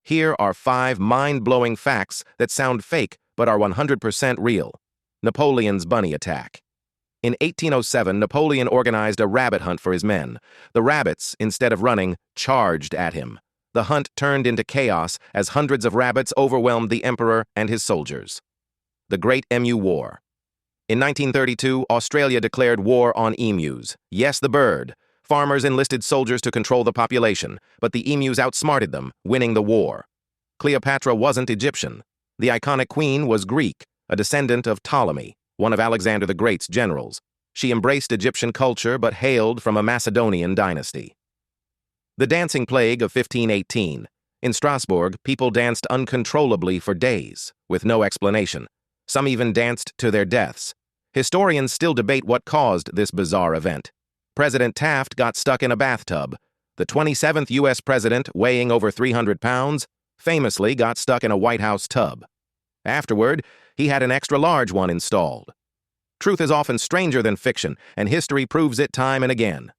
Here are 5 mind-blowing facts that sound fake but are 100% real. Napoleon's bunny attack. In 1807, Napoleon organized a rabbit hunt for his men. The rabbits, instead of running, charged at him. The hunt turned into chaos as hundreds of rabbits overwhelmed the emperor and his soldiers. The Great Emu War. In 1932, Australia declared war on emus. Yes, the bird. Farmers enlisted soldiers to control the population, but the emus outsmarted them, winning the war. Cleopatra wasn't Egyptian. The iconic queen was Greek, a descendant of Ptolemy, one of Alexander the Great's generals. She embraced Egyptian culture but hailed from a Macedonian dynasty. The dancing plague of 1518. In Strasbourg, people danced uncontrollably for days, with no explanation. Some even danced to their deaths. Historians still debate what caused this bizarre event. President Taft got stuck in a bathtub. The 27th U.S. president, weighing over 300 pounds, famously got stuck in a White House tub. Afterward, he had an extra-large one installed. Truth is often stranger than fiction, and history proves it time and again.